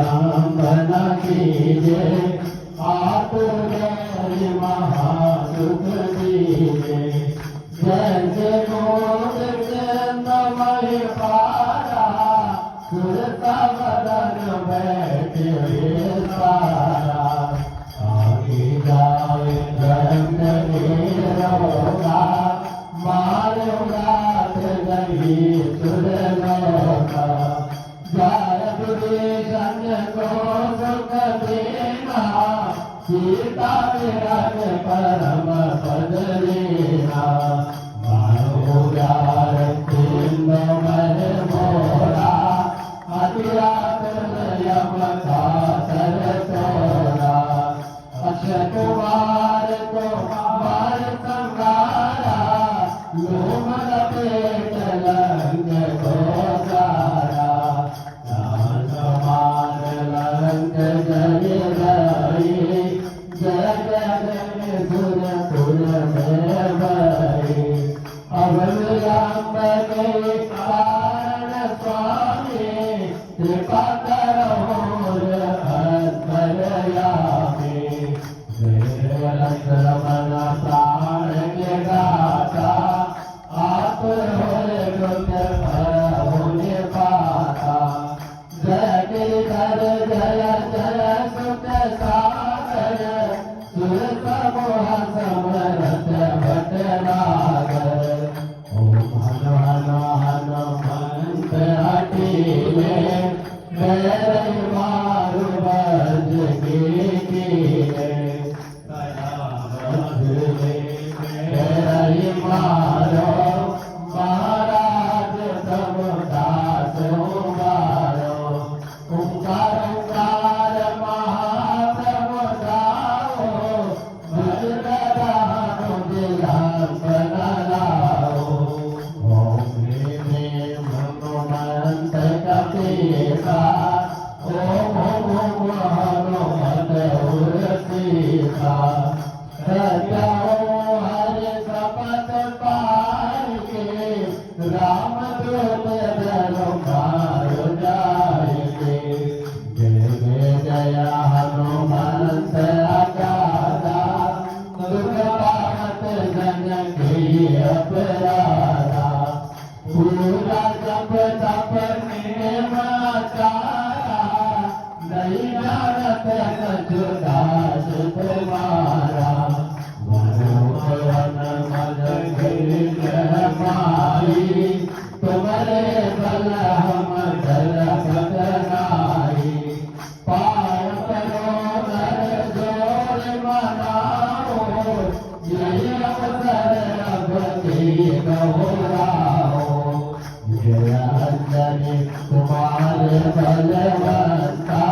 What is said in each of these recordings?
विलंबन कीजे आतुर महासुख दीजे जैसे मोद चंद्रमय पारा सुरता बदन बैठे सारा आगे जाए धर्म रोगा मारो रात गई सुरलोका जय दुर्जन को सुख देना सीता विरज परम पद लेना मारो प्यार चिन्मय मोरा अतिरात यमता सर तोरा अक्षय कुमार को मार संगारा लोमन पेट लंग को सारा दान मार लंग जय रही जय जय सुर सुर में भई अवलंब के कारण स्वामी कृपा करो अंतरयामी रमन प्राण के दाता आप होने पाता जय गिरधर जय जय सुख सागर सुर समूह समरथ भटनागर ओम हनो हनो हनुमंत हठीले मेरे मारु बज के मारो महाराज तब दास मारो ओंकार ओंकार महाप्रभ गाओ भजदानो दिलापन लाओ ओम ह्रीं हनुमंत कपीसा ओम ओम हनुमत उर्सीसा सत्य राम दूत धनुमार जाएंगे जय जय जय हनुमंत अगाधा दुर्गत जन की अपराधा पूरा जप तप नियम आचारा नहीं जानत कछुदास तुम्हारा मनोहरन मद माई तुम्हारे बल हम धर बदनाई पार करो नर जोर मनाओ यही अवसर अब की गौराओ जय अंजनी तुम्हारे बलवंता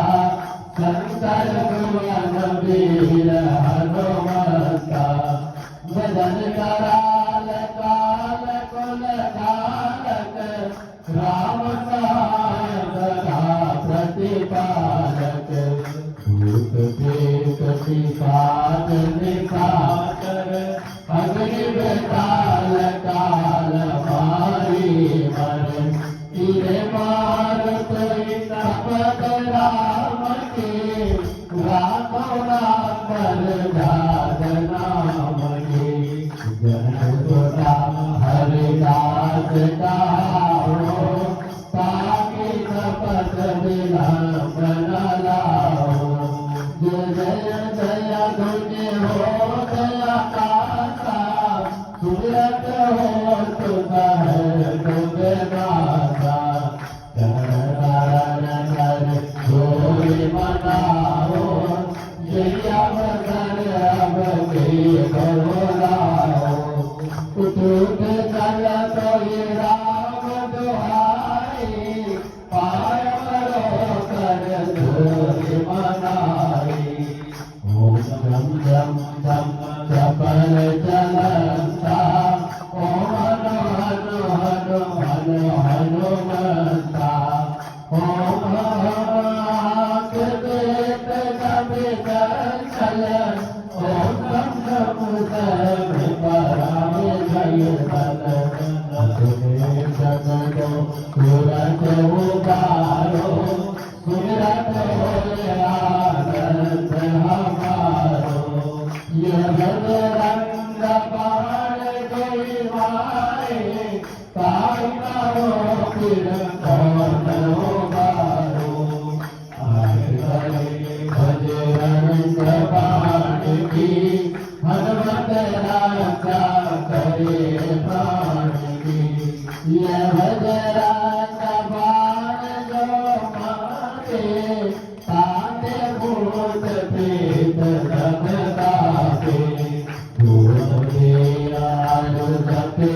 शंकर भुवन वीर हनुमंता भजन कराल काल कुल कालक राम सहाय सदा प्रतिपालक भूत प्रेत पिशाच निशाचर अग्नि बेताल काल मारी मर तीरे मार कोई तपत राम के रामो नाम पर जात नाम के जन हरिदास गाओ ताकि तपत विलंबन लाओ जय जय जय धुनि हो जय कासा सूरत हो तुम तुम नासा चरण कर जोरी मनाओ यही अवसर अब के गौराओ उठ चल तो ये राम दुहाई पार करो कर जोरी मनाई ओम जम जम जम चपल चलंता ओम हनु हनु हनु हनु हनुमंता ओम चल ओम तुरंत उबारो सुमिरत आनंद हमारो यह रंग पार कोई मारे ताई करो फिर कौन उबारो भज रंग पार की हनुमत राजा करे प्राण की यह भज रंग पार जो मारे ताते भूत प्रेत रखता पे भूते आलु सते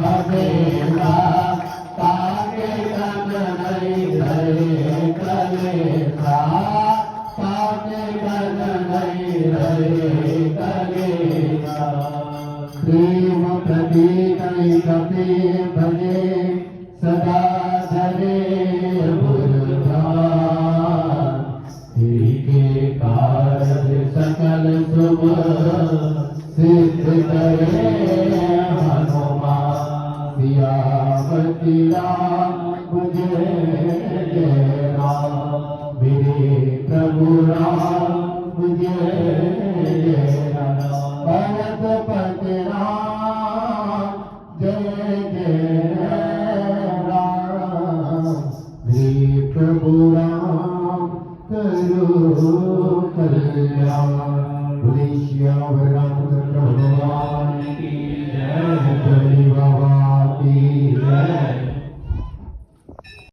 हमेला ताके कन नहीं रहे कलेसा ताके कन नहीं रहे कलेसा प्रेम प्रतीक कपि भजे सदा धरे बुरधान के कारज सकल शुभ सिद्ध करे हनुमान सियावती राम जय राम मेरे प्रभु राम जय राम भरत पति राम जय जय राम मेरे प्रभु राम करो कल्याण श्यावर